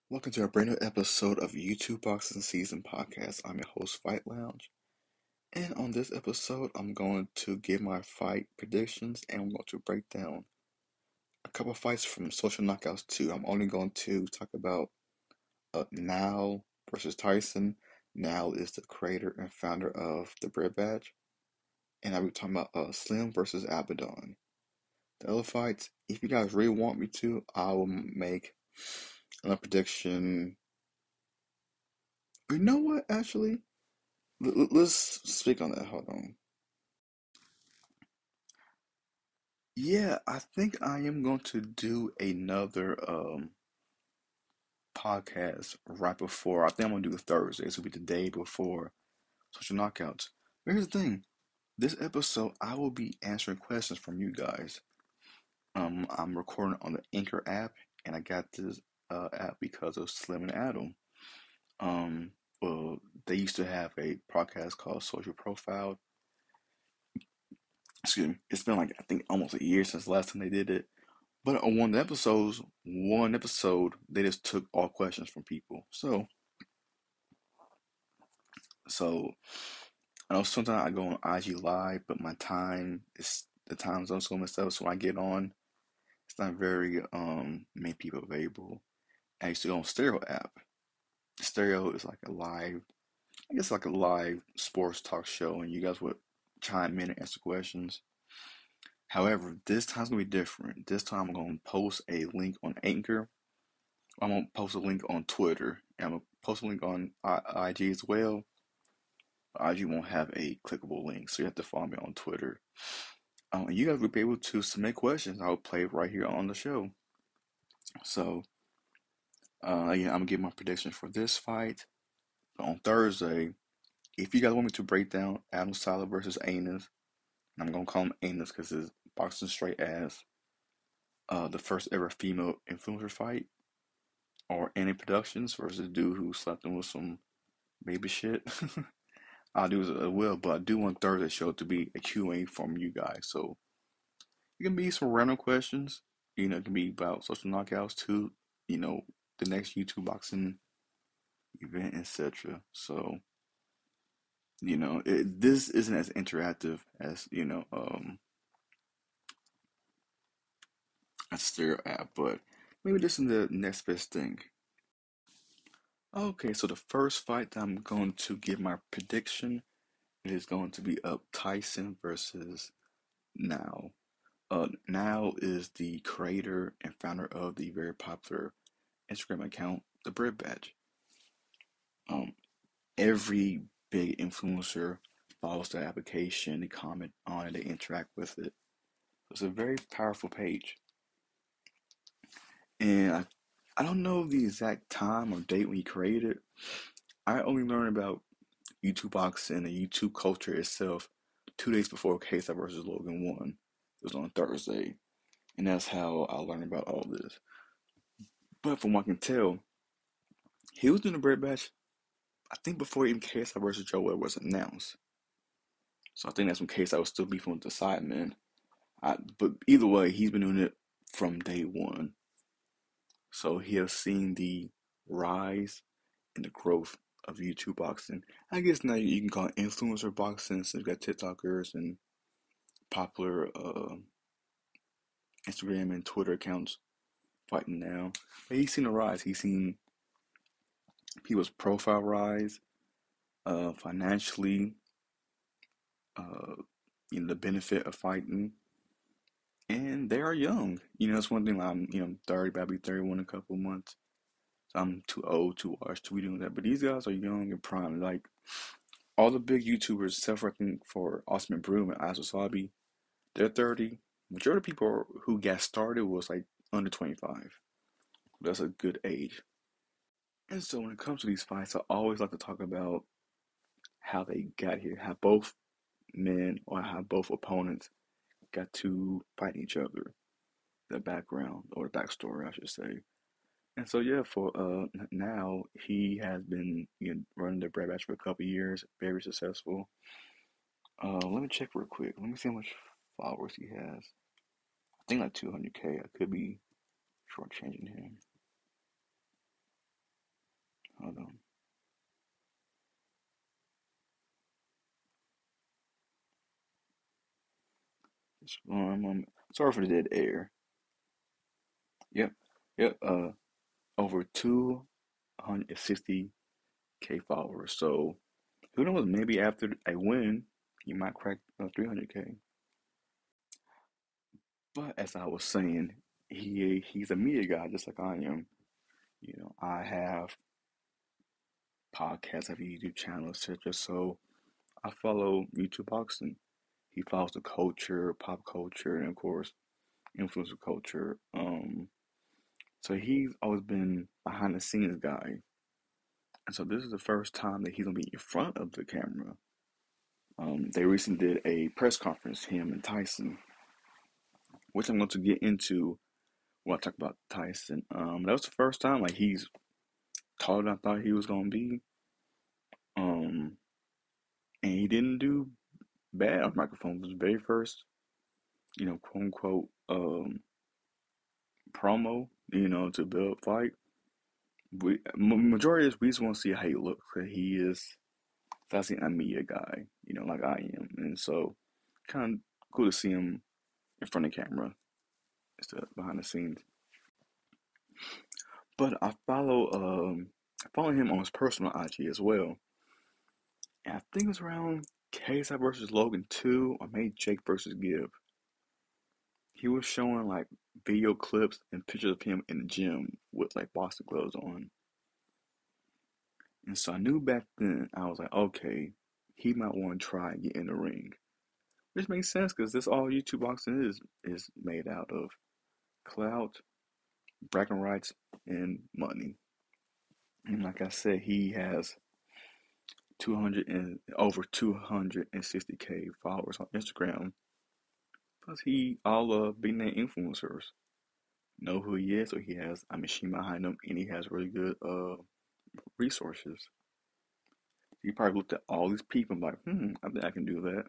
Welcome to a brand new episode of YouTube Boxing SZN podcast. I'm your host, Fight Lounge, and on this episode, I'm going to give my fight predictions and I'm going to break down a couple of fights from social knockouts too. I'm only going to talk about Niall versus Tyson. Niall is the creator and founder of TheBreadBatch, and I'll be talking about Slim versus Albaher. The other fights, if you guys really want me to, I will make a prediction. You know what, actually? Let's speak on that. Hold on. Yeah, I think I am going to do another podcast right before. I think I'm gonna do Thursday. This will be the day before Social Knockouts. But here's the thing. This episode, I will be answering questions from you guys. I'm recording on the Anchor app, and I got this app because of Slim and Adam. Um, well, they used to have a podcast called Social Profile. Excuse me. It's been like I think almost a year since the last time they did it. But on one episode, they just took all questions from people. So I know sometimes I go on IG Live, but my time is the time zone so messed up. So when I get on, it's not very many people available. I used to go on Stereo app. Stereo is like a live, I guess like a live sports talk show, and you guys would chime in and answer questions. However, this time's gonna be different. This time I'm gonna post a link on Anchor. I'm gonna post a link on Twitter, and I'm gonna post a link on IG as well. IG won't have a clickable link, so you have to follow me on Twitter. And you guys will be able to submit questions. I'll play right here on the show. So, yeah, I'm gonna give my predictions for this fight on Thursday. If you guys want me to break down Adam Sala versus Anus, and I'm gonna call him Anus because his boxing straight ass, the first ever female influencer fight, or any productions versus a dude who slept in with some baby shit. I'll do as well, but I do want Thursday show to be a Q&A from you guys. So it can be some random questions. It can be about social knockouts to, the next YouTube boxing event, etc. So, this isn't as interactive as, a stereo app, but maybe this is the next best thing. Okay, so the first fight that I'm going to give my prediction is going to be up Tyson versus Now. Niall is the creator and founder of the very popular Instagram account, TheBreadBatch. Um, every big influencer follows the application, they comment on it, they interact with it. It's a very powerful page. And I don't know the exact time or date when he created it. I only learned about YouTube boxing and YouTube culture itself 2 days before KSI versus Logan won. It was on Thursday. And that's how I learned about all this. But from what I can tell, he was doing the Bread Batch, I think before even KSI versus Joel was announced. So I think that's when KSI was still beefing with the Sidemen. But either way, he's been doing it from day one. So he has seen the rise and the growth of YouTube boxing. I guess now you can call it influencer boxing since you got TikTokers and popular Instagram and Twitter accounts fighting now. But he's seen the rise. He's seen people's profile rise, financially, uh, the benefit of fighting, and they are young. That's one thing. I'm 30, about to be 31 in a couple of months. So I'm too old to watch to be doing that. But these guys are young and prime. Like all the big YouTubers, except for I think for Osman Broom and Asa Sabi, they're 30. Majority of people who got started was like under 25. That's a good age. And so when it comes to these fights, I always like to talk about how they got here, how both men or how both opponents got to fight each other, the background or the backstory, I should say. And so yeah, for now he has been running the Bread Batch for a couple of years, very successful. Let me check real quick. Let me see how much followers he has. I think like 200K. I could be shortchanging him. Sorry for the dead air. Yep, yep. Over 260K followers. So who knows? Maybe after a win, he might crack 300K. But as I was saying, he's a media guy just like I am. I have podcasts, I have a YouTube channel, etc. So I follow YouTube boxing. He follows the culture, pop culture, and of course, influencer culture. So he's always been behind the scenes guy. And so this is the first time that he's gonna be in front of the camera. They recently did a press conference, him and Tyson, which I'm going to get into when I talk about Tyson. That was the first time like he's taller than I thought he was gonna be. Um, and he didn't do bad on microphone. It was his very first, quote unquote, promo, to build fight. Majority of this, we just want to see how he looks. Cause he is, obviously, a media guy, like I am, and so kind of cool to see him in front of camera instead of behind the scenes. But I follow him on his personal IG as well. And I think it was around KSI versus Logan 2 or maybe Jake versus Gibb. He was showing like video clips and pictures of him in the gym with like boxing gloves on. And so I knew back then, I was like, okay, he might want to try and get in the ring. Which makes sense because this all YouTube boxing is made out of clout, bragging rights, and money. And like I said, he has 200 and over 260K followers on Instagram. Plus, he all being their influencers know who he is, so he has a machine behind him, and he has really good resources. He probably looked at all these people and like, I think I can do that.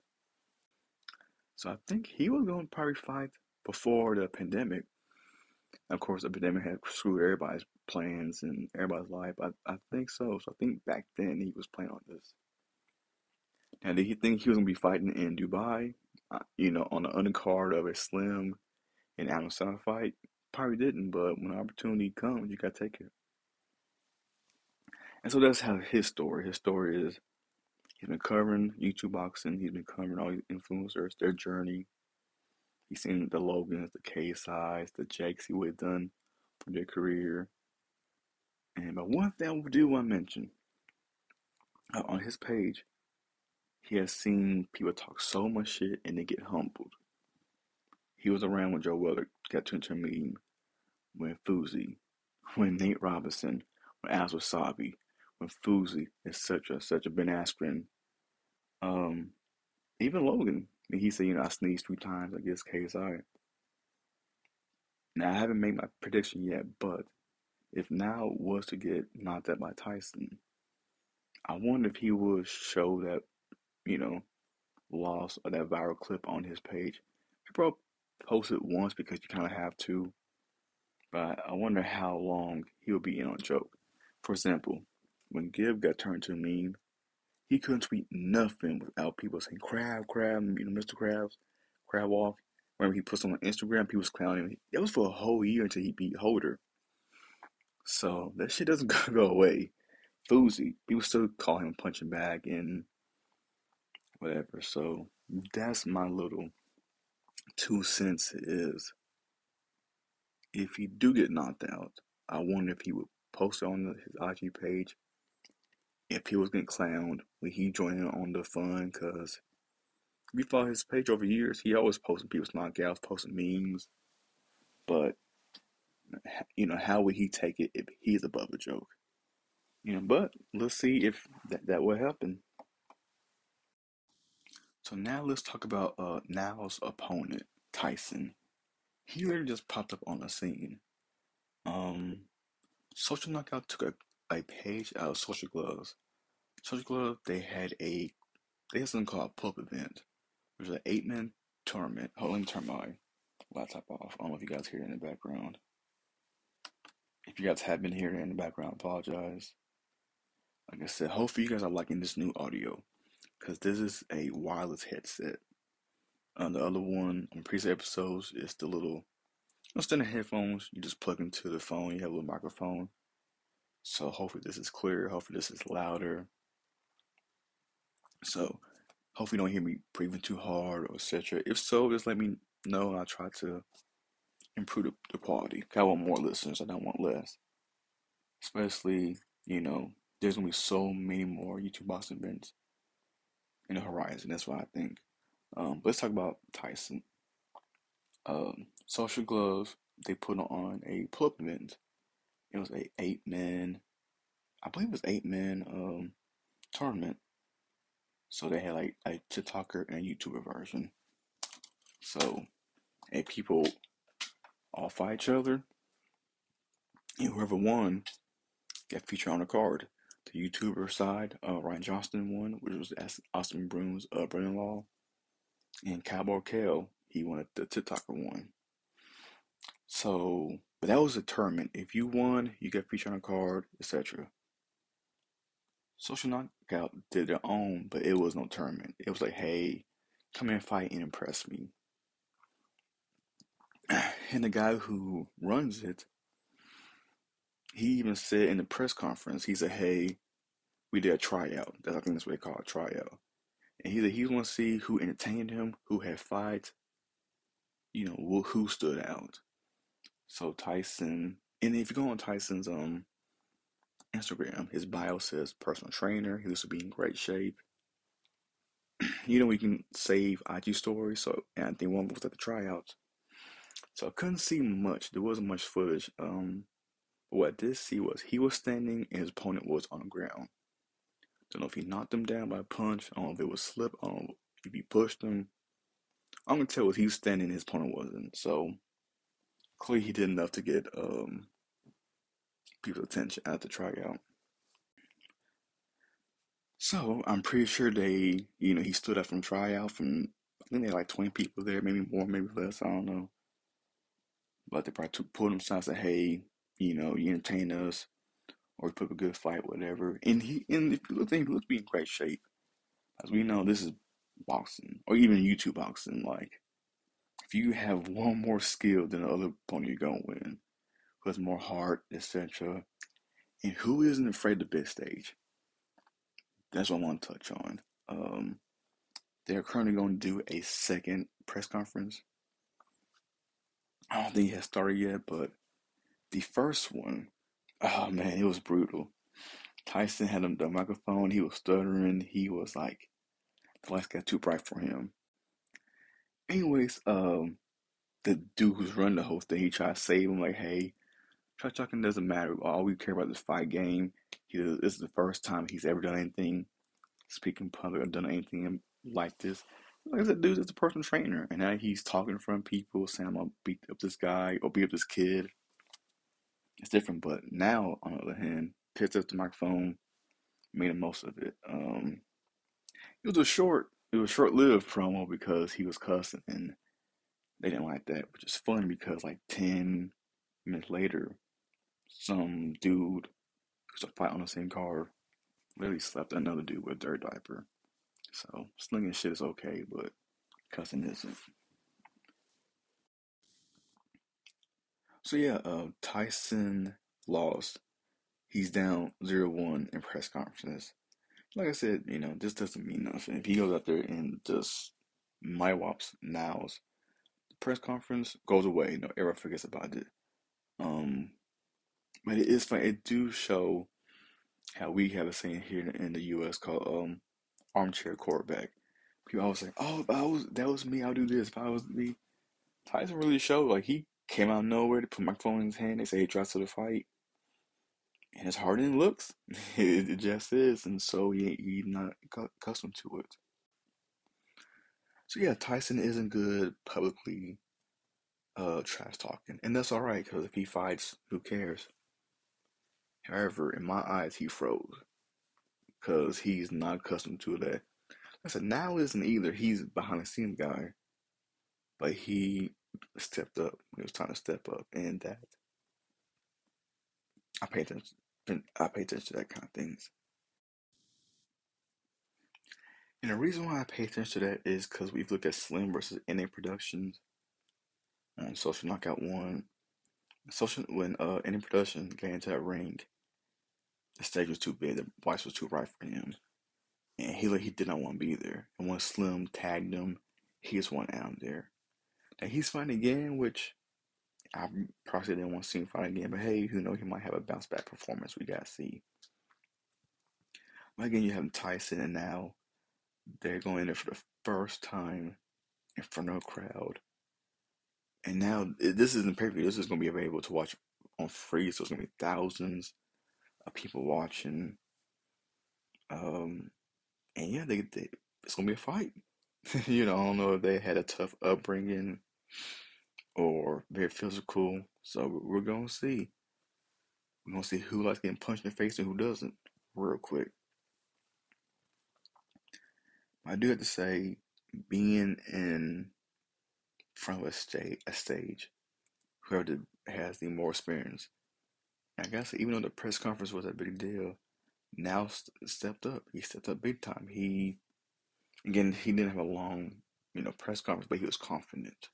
So I think he was going to probably fight before the pandemic. Of course, the pandemic had screwed everybody's plans and everybody's life. I think so. So I think back then he was planning on this. Now, did he think he was going to be fighting in Dubai, on the undercard of a Slim and Adam Sandler fight? Probably didn't, but when the opportunity comes, you got to take it. And so that's how his story. His story is he's been covering YouTube boxing. He's been covering all these influencers, their journey. He's seen the Logans, the KSIs, the Jakes he would have done for their career. And but one thing I do want to mention on his page, he has seen people talk so much shit and they get humbled. He was around when Joe Weller got turned into a meme, when Fuzi, when Nate Robinson, when Alex Wasabi, when Fuzi, etc., etc., Ben Askren, um, even Logan. He said, I sneezed 3 times against KSI. Now, I haven't made my prediction yet, but if now was to get knocked out by Tyson, I wonder if he would show that, you know, loss of that viral clip on his page. He probably posted once because you kind of have to, but I wonder how long he'll be in on a joke. For example, when Gibb got turned to a meme, he couldn't tweet nothing without people saying crab, crab, Mr. Krabs, crab walk. Remember he put something on Instagram, people was clowning him. It was for a whole year until he beat Holder. So that shit doesn't go away. Fousey, people still call him punching bag and whatever. So that's my little 2 cents is if he do get knocked out, I wonder if he would post it on his IG page. If he was getting clowned, would he join in on the fun? Cause if you follow his page over years, he always posting people's knockouts, posting memes. But how would he take it if he's above a joke? But let's see if that will happen. So now let's talk about Niall's opponent, Tyson. He literally just popped up on the scene. Um, Social Knockout took a page out of Social Gloves. Social Gloves, they had something called a pull-up event. It was an 8-man tournament. Hold on, let me turn my laptop off. I don't know if you guys hear it in the background. If you guys have been hearing it in the background, I apologize. Like I said, hopefully you guys are liking this new audio because this is a wireless headset. The other one on previous episodes is the little instead of headphones, you just plug into the phone. You have a little microphone. So hopefully this is clear. Hopefully this is louder. So hopefully you don't hear me breathing too hard or etc. If so, just let me know and I'll try to improve the quality. I want more listeners. I don't want less. Especially, there's gonna be so many more YouTube boxing events in the horizon. That's what I think. Let's talk about Tyson. Social Gloves, they put on a pull-up event. It was a 8-man, I believe it was 8-man tournament. So they had like a TikToker and a YouTuber version. So and people all fight each other, and whoever won got featured on the card. The YouTuber side, Ryan Johnston won, which was Austin Broom's brother-in-law, and Cowboy Kale, he won the TikToker one. So, but that was a tournament. If you won, you got featured on a card, etc. Social Knockout did their own, but it was no tournament. It was like, hey, come here and fight and impress me. And the guy who runs it, he even said in the press conference, he said, hey, we did a tryout. I think that's what they call it, tryout. And he said he want to see who entertained him, who had fights, who stood out. So Tyson, and if you go on Tyson's Instagram, his bio says personal trainer. He looks to be in great shape. We can save IG stories. So, and I think one was at the tryouts. So I couldn't see much. There wasn't much footage. What I did see was he was standing and his opponent was on the ground. Don't know if he knocked him down by a punch. I don't know if it was slip. I don't know if he pushed him. I'm gonna tell what he was standing and his opponent wasn't. So clearly he did enough to get people's attention at the tryout. So I'm pretty sure he stood up from tryout from I think they had like 20 people there, maybe more, maybe less, I don't know. But they probably pulled him aside and said, hey, you entertain us or put up a good fight, whatever. And if you look at him, he looks to be in great shape. As we know, this is boxing, or even YouTube boxing. Like, if you have one more skill than the other opponent, you're gonna win. Who has more heart, etc. And who isn't afraid of the big stage? That's what I want to touch on. They're currently going to do a second press conference. I don't think it has started yet, but the first one, oh man, it was brutal. Tyson had the microphone. He was stuttering. He was like, the lights got too bright for him. Anyways, the dude who's running the whole thing, he tried to save him. Like, hey, trash talking doesn't matter. All we care about is fight game. This is the first time he's ever done anything, speaking public, or done anything like this. Like I said, dude is a personal trainer, and now he's talking in front of people, saying I'm gonna beat up this guy or beat up this kid. It's different, but now on the other hand, picked up the microphone, made the most of it. It was a short-lived promo because he was cussing, and they didn't like that, which is funny because like 10 minutes later, some dude who's a fight on the same card literally slapped another dude with a dirt diaper. So slinging shit is okay, but cussing isn't. So yeah, Tyson lost. He's down 0-1 in press conferences. Like I said, this doesn't mean nothing. If he goes out there and just my wops nows, the press conference goes away. No, everyone forgets about it. Um, but it is funny. It do show how we have a saying here in the U.S. called armchair quarterback. People always say, "Oh, if I was that was me, I'll do this." If I was me, Tyson really showed like he came out of nowhere to put my phone in his hand. They say he tries to the fight, and it's harder than it looks. It just is, and so he's not accustomed to it. So yeah, Tyson isn't good publicly trash talking, and that's all right because if he fights, who cares? However, in my eyes, he froze because he's not accustomed to that. I said now isn't either. He's behind the scenes guy, but he stepped up. It was time to step up, and that I pay attention. I pay attention to that kind of things. And the reason why I pay attention to that is because we've looked at Slim versus NA Productions on Social Knockout 1. When NA Production got into that ring, the stage was too big, the voice was too right for him. And he did not want to be there. And when Slim tagged him, he just went out there. Now he's fighting again, which I probably didn't want to see him fight again. But hey, who knows? He might have a bounce back performance. We gotta see. But again, you have Tyson, and now they're going in there for the first time in front of a crowd. And now this isn't pay per view. This is going to be available to watch on free. So it's going to be thousands of people watching. Um, and yeah, it's going to be a fight. I don't know if they had a tough upbringing or very physical. So we're going to see. We're going to see who likes getting punched in the face and who doesn't, real quick. I do have to say, being in front of a stage, whoever has the more experience. I guess even though the press conference was a big deal, Niall stepped up. He stepped up big time. He didn't have a long, press conference, but he was confident.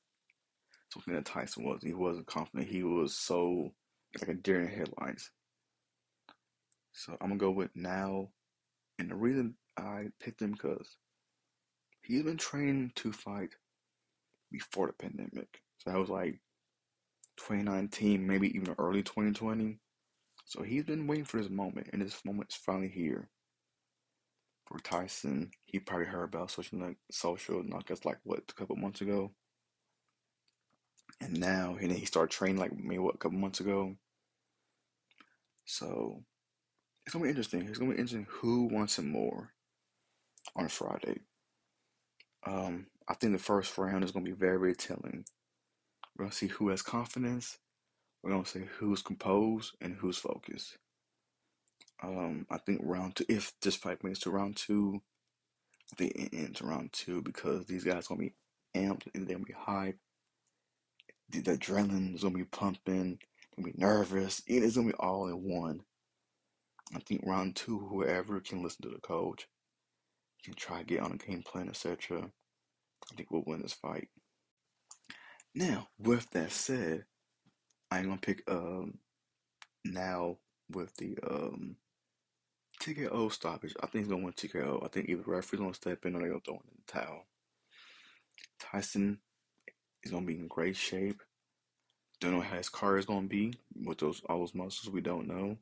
Something that Tyson was. He wasn't confident. He was so like a deer in headlights. So I'm gonna go with Niall, and the reason I picked him because he's been training to fight before the pandemic. So that was like 2019, maybe even early 2020. So he's been waiting for this moment, and this moment is finally here. For Tyson, he probably heard about social knockouts like what, a couple months ago, and then he started training like maybe what, a couple months ago. So it's gonna be interesting. It's gonna be interesting who wants him more on Friday. I think the first round is gonna be very, very telling. We're gonna see who has confidence. We're gonna see who's composed and who's focused. I think round two, if this fight makes to round two, I think it ends round two because these guys gonna be amped and they're gonna be hyped. The adrenaline is gonna be pumping. Gonna be nervous. It's gonna be all in one. I think round two, whoever can listen to the coach, can try to get on a game plan, etc. I think we'll win this fight. Now, with that said, I'm gonna pick now with the TKO stoppage. I think he's gonna win TKO. I think either referee's gonna step in or they're gonna throw in the towel. Tyson is gonna be in great shape. Don't know how his car is gonna be with all those muscles. We don't know.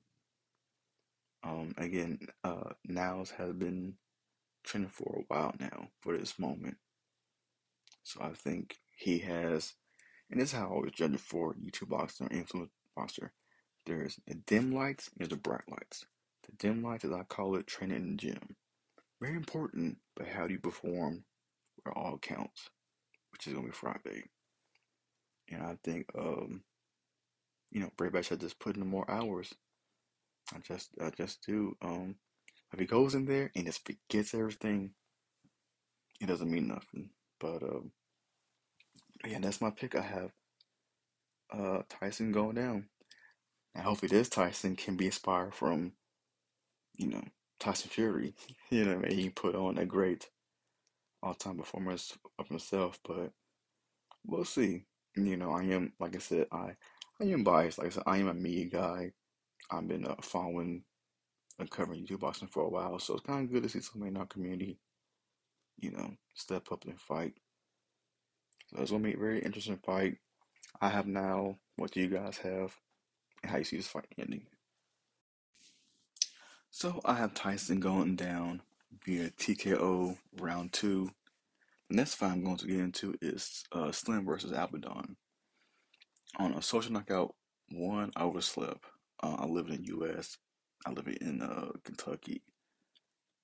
Again, Niles has been training for a while now for this moment. So I think he has, and this is how I always judge it for YouTube boxer or influence boxer. There's the dim lights and there's the bright lights. The dim lights, as I call it, training in the gym. Very important, but how do you perform where all counts, which is gonna be Friday. And I think, BreadBatch had just put in more hours. I just do. If he goes in there and just forgets everything, it doesn't mean nothing. But yeah, that's my pick. I have Tyson going down. And hopefully this Tyson can be inspired from, you know, Tyson Fury. He put on a great all-time performance of himself, but we'll see. I am, like I said, I am biased. Like I said, I am a media guy. I've been following and covering YouTube boxing for a while, so it's kind of good to see somebody in our community, step up and fight. So it's gonna be a very interesting fight. I have now. What do you guys have? And how you see this fight ending? So I have Tyson going down via TKO round two. The next fight I'm going to get into is Slim versus Albaher. On a social knockout one, I overslept. I live in the U.S. I live in Kentucky,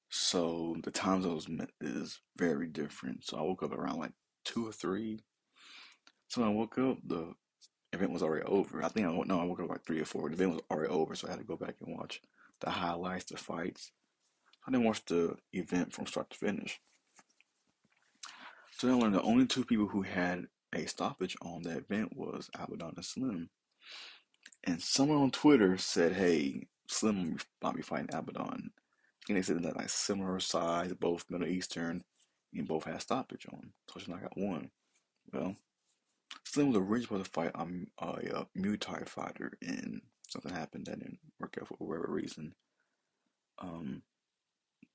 so the time zone is very different. So I woke up around like 2 or 3. So when I woke up, the event was already over. I think I woke up like 3 or 4. The event was already over, so I had to go back and watch the highlights, the fights. I didn't watch the event from start to finish. So then I learned the only two people who had a stoppage on that event was Albaher and Slim. And someone on Twitter said, "Hey, Slim might be fighting Albaher." And they said that like similar size, both Middle Eastern, and both had stoppage on. So she knocked out one. Well, Slim was originally supposed to fight a Muay Thai fighter, and something happened that didn't work out for whatever reason. Um,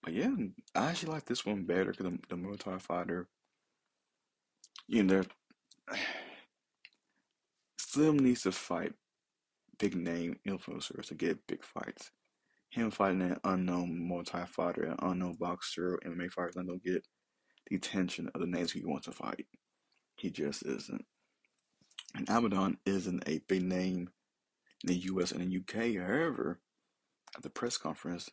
but yeah, I actually like this one better because the Muay Thai fighter, you know, Slim needs to fight big name influencers to get big fights. Him fighting an unknown Muay Thai fighter, an unknown boxer, MMA fighter, not gonna get the attention of the names he wants to fight. He just isn't. And Abaddon isn't a big name in the US and the UK. However, at the press conference,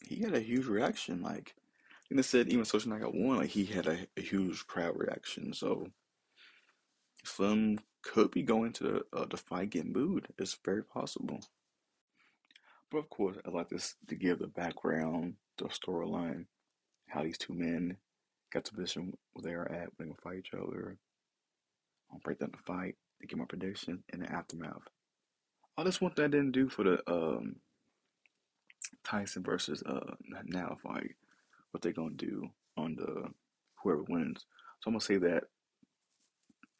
he had a huge reaction. Like, I think they said even Social Night got one, like he had a huge crowd reaction. So Slim could be going to the fight getting booed. It's very possible. But of course, I like this to give the background, the storyline, how these two men got to the position where they are at when they fight each other. I'll break down the fight, to give my prediction, and the aftermath. Oh, that's one thing I didn't do for the Tyson versus Niall fight. What they gonna do on the whoever wins. So I'm gonna say that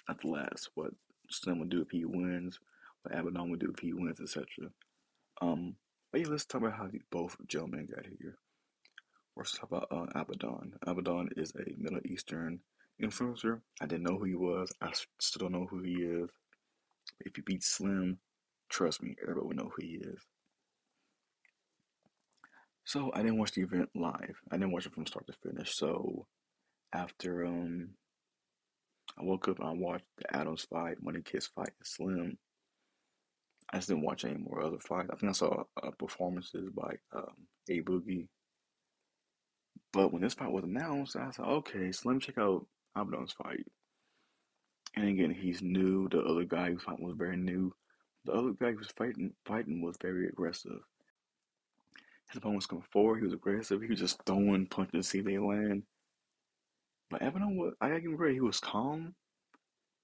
at the last. What Slim will do if he wins, what Abaddon will do if he wins, etc. But yeah, let's talk about how these both gentlemen got here. Let's talk about Abaddon. Abaddon is a Middle Eastern influencer. I didn't know who he was. I still don't know who he is. If he beats Slim, trust me, everybody will know who he is. So I didn't watch the event live. I didn't watch it from start to finish. So after I woke up and I watched the Adams fight, Money Kiss fight, and Slim. I just didn't watch any more other fights. I think I saw performances by A Boogie. But when this fight was announced, I said, okay, Slim, check out Abaddon's fight. And again, he's new. The other guy who fought was very new. The other guy who was fighting was very aggressive. His opponent was coming forward. He was aggressive. He was just throwing punches to see if they land. But Abaddon was, I gotta give him credit. He was calm.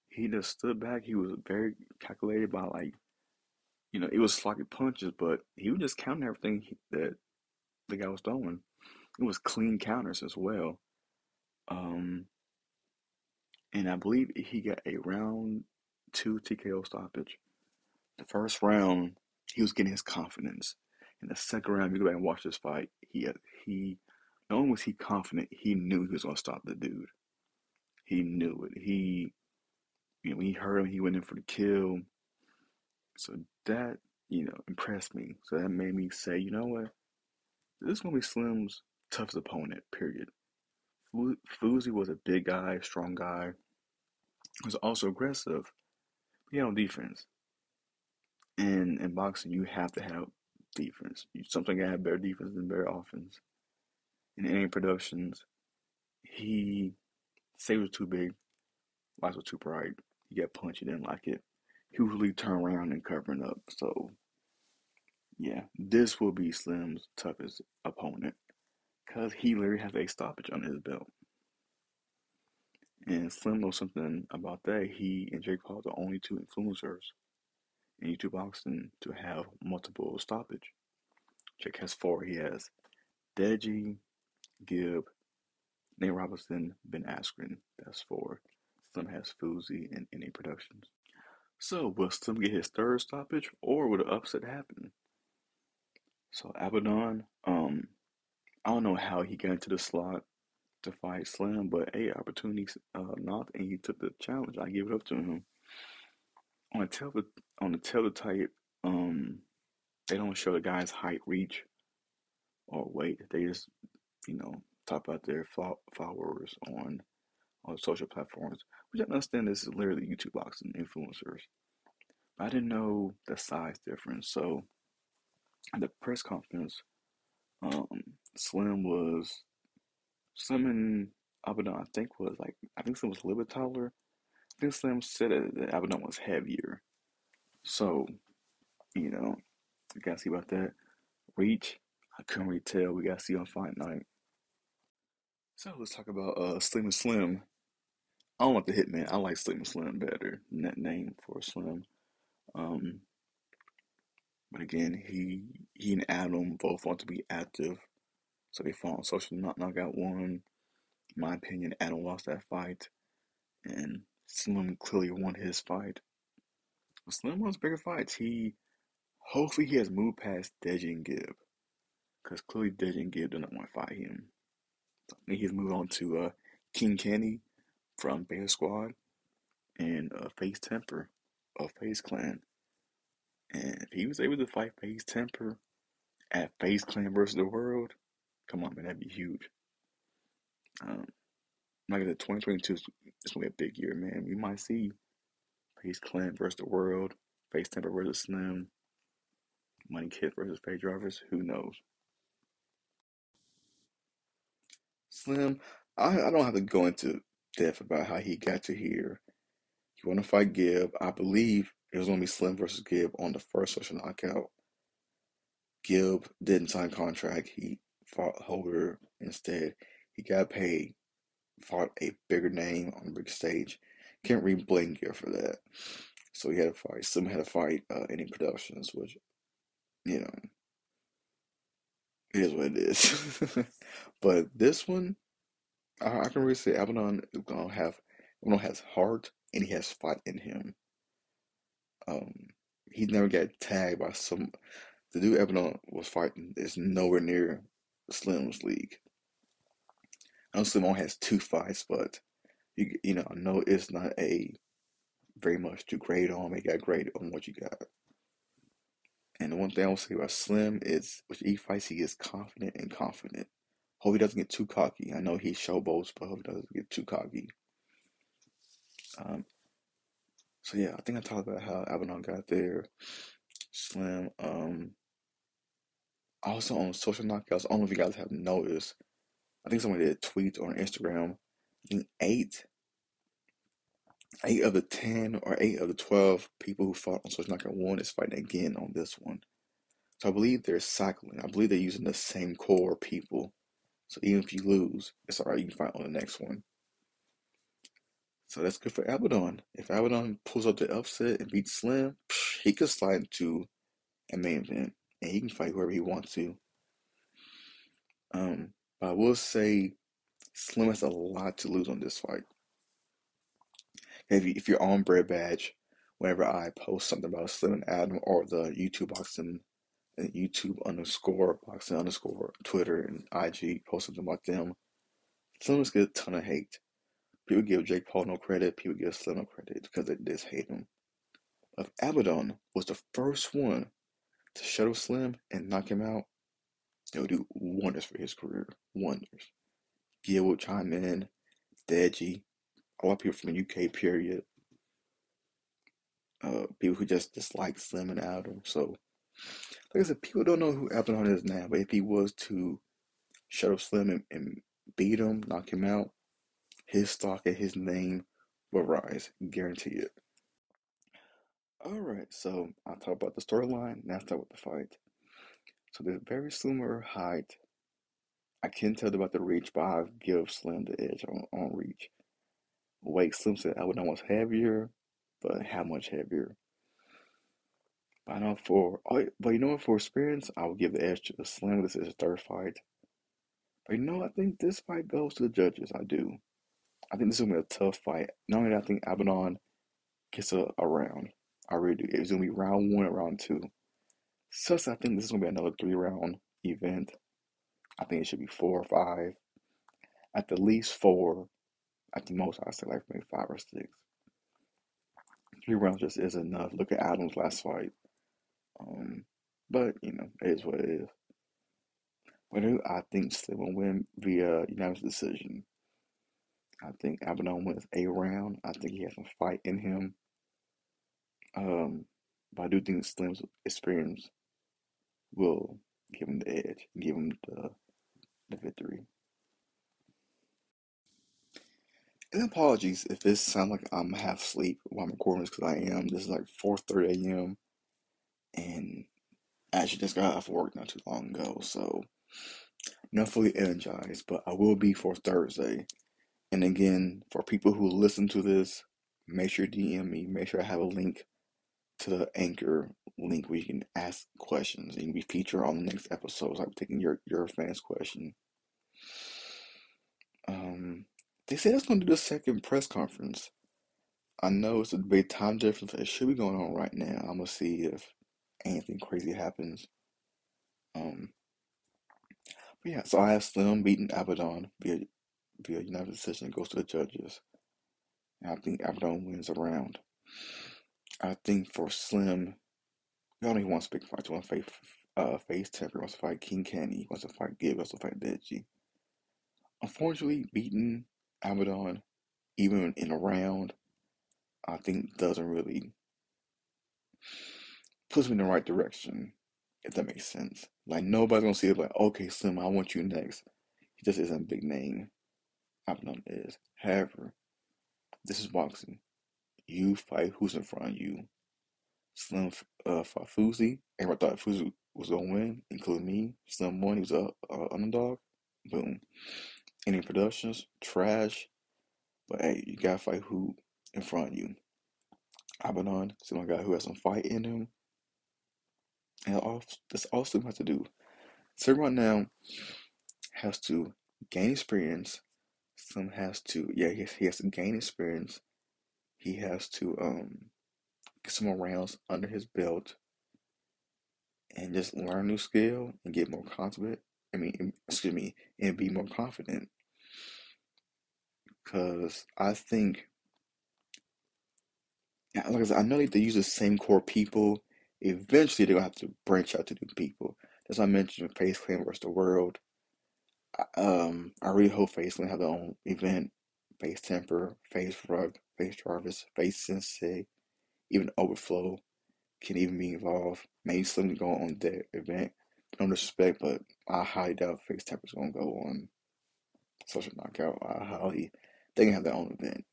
He just stood back. He was very calculated by like, it was sloppy punches, but he was just counting everything that the guy was throwing. It was clean counters as well. Um, and I believe he got a round two TKO stoppage. The first round, he was getting his confidence. In the second round, you go back and watch this fight. He not only was he confident, he knew he was gonna stop the dude. He knew it. When he heard him, he went in for the kill. So that impressed me. So that made me say, you know what, this is gonna be Slim's toughest opponent. Period. Fuzi was a big guy, strong guy. He was also aggressive. He had no defense. And in boxing, you have to have defense. Something gotta have better defense than better offense. In any productions, he say was too big, lights was too bright. He got punched, he didn't like it. He usually turn around and covering up. So yeah, this will be Slim's toughest opponent because he literally has a stoppage on his belt. And Slim knows something about that. He and Jake Paul are the only two influencers in YouTube boxing to have multiple stoppage. Jake has four. He has Deji, Gibb, Nate Robinson, Ben Askren. That's four. Slim has Fuzi and NA Productions. So will Slim get his third stoppage or will the upset happen? So Abaddon, I don't know how he got into the slot to fight Slim, but a opportunity knocked and he took the challenge. I give it up to him. On the teletype, they don't show the guy's height, reach, or weight. They just talk about their followers on social platforms, which I understand this is literally YouTube boxing influencers. I didn't know the size difference. So at the press conference, um, Slim was Slim and Abaddon, I think Slim was a little bit taller. I think Slim said that Abaddon was heavier. So, we gotta see about that. Reach, I couldn't really tell. We gotta see on fight night. So let's talk about Slim and Slim. I don't want the Hitman. I like Slim and Slim better than that name for Slim. Um, but again, he and Adam both want to be active So they fought on social knockout one. In my opinion, Adam lost that fight, and Slim clearly won his fight. Slim wants bigger fights. Hopefully he has moved past Deji and Gibb, because clearly Deji and Gibb do not want to fight him. So I think he's moved on to King Kenny from Beta Squad and Face Temper of Face Clan. And if he was able to fight Face Temper at Face Clan versus the World, come on, man, that'd be huge. Um, like I said, 2022 is gonna be a big year, man. We might see Face Clan versus the World, Face Temper versus Slim, Money Kid versus Face Drivers. Who knows? Slim, I don't have to go into depth about how he got to here. He want to fight Gibb. I believe it was gonna be Slim versus Gibb on the first social knockout. Gibb didn't sign contract. He fought Holder instead. He got paid, fought a bigger name on the big stage. Can't really blame Gibb for that. So he had to fight. Slim had to fight any productions, which, you know, it is what it is. But this one, I can really say Abaddon has heart and he has fight in him. He never got tagged by some. The dude Abaddon was fighting is nowhere near Slim's league. I know Slim only has 2 fights, but I know it's not a very much to grade on. You got grade on what you got. And the one thing I will say about Slim is, with each fight, he is confident and confident. Hope he doesn't get too cocky. I know he showboats, but hope he doesn't get too cocky. So yeah, I think I talked about how Abaddon got there. Slim. Also on social knockouts. I don't know if you guys have noticed. I think someone did a tweet on Instagram. I think eight of the 10 or 8 of the 12 people who fought on social knockout one is fighting again on this one. So I believe they're cycling. I believe they're using the same core people. So even if you lose, it's alright, you can fight on the next one. So that's good for Abaddon. If Abaddon pulls up the upset and beats Slim, he could slide into a main event and he can fight whoever he wants to. But I will say Slim has a lot to lose on this fight. If you're on TheBreadBatch, whenever I post something about Slim and Adam or the YouTube_boxing_Twitter and IG, post something about them, Slim gets a ton of hate. People give Jake Paul no credit, people give Slim no credit because they just hate him. If Abaddon was the first one to shadow Slim and knock him out, it would do wonders for his career. Wonders. Gil would chime in, Deji, a lot of people from the UK period. People who just dislike Slim and Adam. So, like I said, people don't know who Abaddon is now, but if he was to shut up Slim and beat him, knock him out, his stock and his name will rise. Guarantee it. Alright, so I'll talk about the storyline, now start with the fight. So they're very similar height. I can't tell about the reach, but I'll give Slim the edge on reach. Weight, Slim said Abaddon was heavier, but how much heavier? But I know for experience, I would give the edge to the Slim. This is his third fight. But I think this fight goes to the judges. I do. I think this is gonna be a tough fight. Not only that, I think Abaddon gets a round. I really do. It's gonna be round 1 and round 2. Sus, I think this is gonna be another 3-round event. I think it should be 4 or 5. At the least 4. At the most, I'd say like maybe 5 or 6. 3 rounds just is enough. Look at Adam's last fight. But it is what it is. But I think Slim will win via unanimous decision. I think Abaddon wins a round. I think he has some fight in him. But I do think Slim's experience will give him the edge, give him the victory. And apologies if this sounds like I'm half asleep while I'm recording this, because I am. This is like 4:30 a.m. and I actually just got off work not too long ago, so not fully energized, but I will be for Thursday. And again, for people who listen to this, make sure you DM me. Make sure I have a link to the Anchor link where you can ask questions. You can be featured on the next episode. So I'm taking your fans' question. They said it's going to do the second press conference. I know it's a big time difference. It should be going on right now. I'm gonna see if anything crazy happens. Um, but yeah, so I have Slim beating Abaddon via unanimous decision. It goes to the judges. And I think Abaddon wins a round. I think for Slim, he only wants big fights. He wants to fight Face Temper, he wants to fight King Candy, he wants to fight Gibb, he wants to fight Deji. Unfortunately, beating Abaddon, even in a round, I think doesn't really push me in the right direction, if that makes sense. Like, nobody's gonna see it like, okay, Slim, I want you next. He just isn't a big name. Abaddon is. However, this is boxing. You fight who's in front of you. Slim fought Fuzi. Everyone thought Fuzi was gonna win, including me. Slim won. He was a underdog. Boom. Any productions, trash. But hey, you gotta fight who in front of you. Abaddon, Slim guy who has some fight in him, and that's all Slim has to do. Slim right now has to gain experience. Slim has to, yeah, he has to gain experience. He has to get some more rounds under his belt and just learn new skill and get more confident. Excuse me, and be more confident. Because I think, yeah, like I said, I know they use the same core people. Eventually, they're gonna have to branch out to new people. As I mentioned, Face Clan versus the World. I really hope Face Clan have their own event. Face Temper, Face Rug, Face Jarvis, Face Sensei, even Overflow can even be involved. Maybe Slim go on their event. No disrespect, but I highly doubt Face Temper's gonna go on Social Knockout. They can have their own event.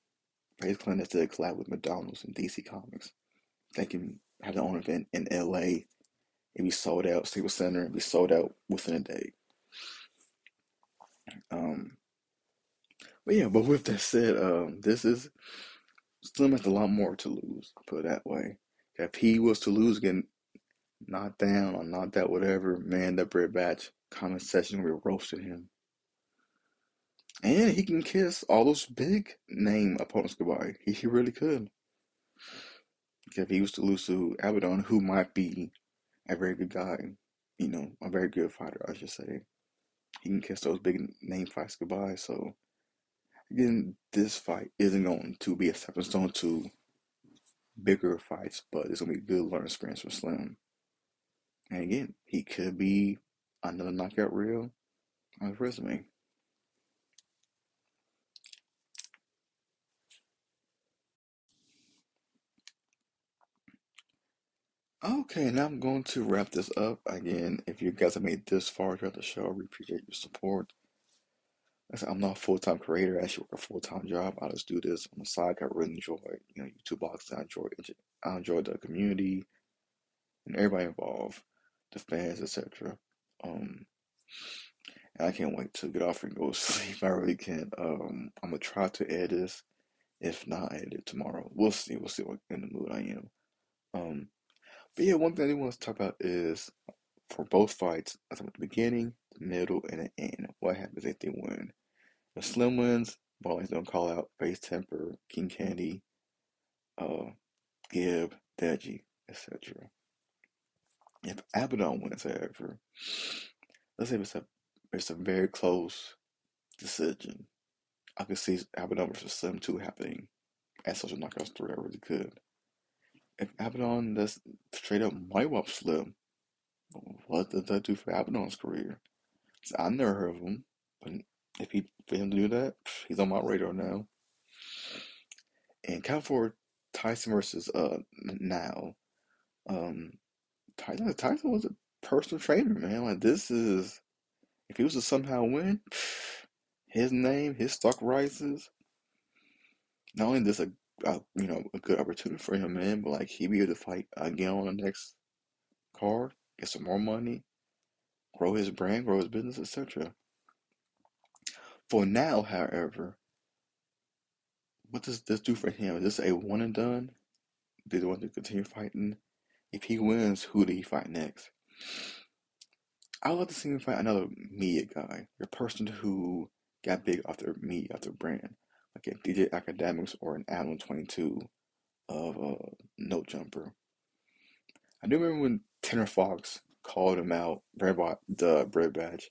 Face Clan is to collab with McDonald's and DC Comics. They can have their own event in LA. It'd be sold out. Staples Center. It'd be sold out within a day. Um, but yeah, but with that said, this is Slim has a lot more to lose. Put it that way. If he was to lose again, knocked down or knocked out, whatever, man, that TheBreadBatch comment section will be roasting him. And he can kiss all those big name opponents goodbye. He really could. If he was to lose to Abaddon, who might be a very good guy, a very good fighter, I should say. He can kiss those big name fights goodbye. So, again, this fight isn't going to be a stepping stone to bigger fights, but it's going to be a good learning experience for Slim. And again, he could be another knockout reel on his resume. Okay, now I'm going to wrap this up. Again, if you guys have made this far throughout the show, we appreciate your support. I'm not a full-time creator. I actually work a full-time job. I just do this on the side. I really enjoy, YouTube boxing. I enjoy the community and everybody involved, the fans, etc. Um, and I can't wait to get off and go to sleep. I really can't. I'm gonna try to edit this. If not, I edit it tomorrow. We'll see. We'll see what in the mood I am. Um, but yeah, one thing I do want to talk about is for both fights, at the beginning, the middle, and the end. What happens if they win? The Slim wins, Ballings don't call out Face Temper, King Candy, uh, Gibb, Deji, etc. If Abaddon wins, however, let's say it's a very close decision. I could see Abaddon versus Slim 2 happening at Social Knockouts 3. I really could. If Abaddon does straight up might up Slim, what does that do for Abaddon's career? I never heard of him, but for him to do that, he's on my radar now. And count for Tyson versus Niall. Um, Tyson was a personal trainer, man. Like, this is, if he was to somehow win, his name, his stock rises. Not only this a good opportunity for him, man, but like he'd be able to fight again on the next card, get some more money, grow his brand, grow his business, etc. For now, however, what does this do for him? Is this a one and done? did he want to continue fighting? If he wins, who did he fight next? I would like to see him fight another media guy, a person who got big off their media, off their brand, like a DJ Academics or an Adam 22 of No Jumper. I do remember when Tanner Fox called him out, the TheBreadBatch,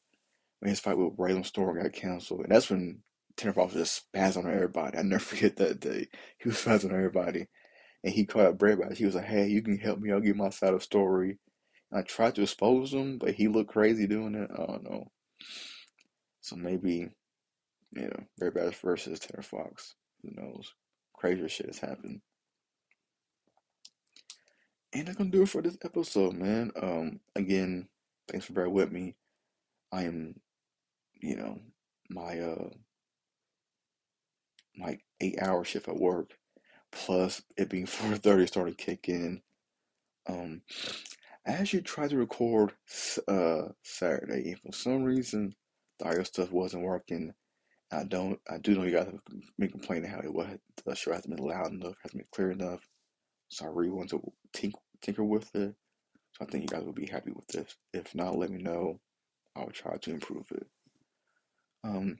when his fight with Braylon Storm got canceled, and that's when Tanner Fox was just spazzing on everybody. I never forget that day. He was spazzing on everybody, and he called out TheBreadBatch. He was like, "Hey, you can help me. I'll give my side of the story." And I tried to expose him, but he looked crazy doing it. I don't know. So maybe, TheBreadBatch versus Tanner Fox. Who knows? Crazier shit has happened. And that's gonna do it for this episode, man. Again, thanks for bearing with me. I am, you know, my like 8 hour shift at work, plus it being 4:30 starting to kick in. Um, I actually tried to record Saturday, and for some reason the audio stuff wasn't working. I do know you guys have been complaining how the show hasn't been loud enough, hasn't been clear enough. So I really want to tinker with it. So I think you guys will be happy with this. If not, let me know. I will try to improve it. Um,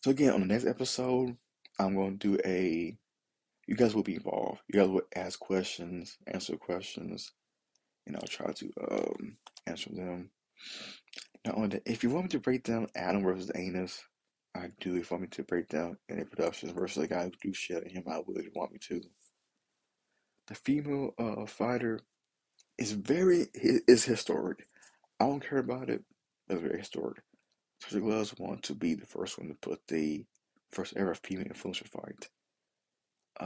so again, on the next episode, I'm going to do you guys will be involved. You guys will ask questions, answer questions, and I'll try to answer them. Not only that, if you want me to break down Adam versus Anus, I do. If you want me to break down any productions versus a guy who do shit at him, I would. If you want me to. The female fighter is historic. I don't care about it. It's very historic. Trisha Gloves want to be the first one to put the first ever female influencer fight.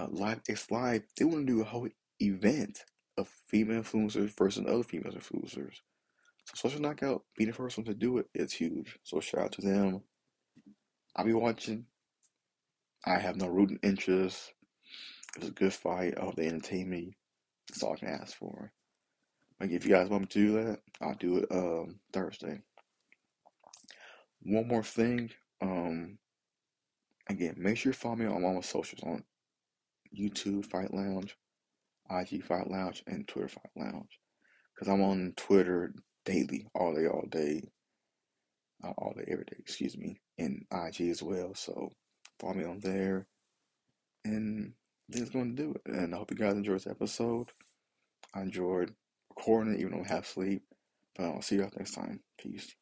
Live X Live, they want to do a whole event of female influencers versus other female influencers. So Social Knockout being the first one to do it is huge. So shout out to them. I'll be watching. I have no rooting interest. It was a good fight. I hope they entertain me. That's all I can ask for. Like if you guys want me to do that, I'll do it Thursday. One more thing. Again, make sure you follow me on all my socials on YouTube Fight Lounge, IG Fight Lounge, and Twitter Fight Lounge. Because I'm on Twitter daily, all day, every day, excuse me, and IG as well. So follow me on there. And that's going to do it. And I hope you guys enjoyed this episode. I enjoyed recording it, even though I have sleep. But I'll see you guys next time. Peace.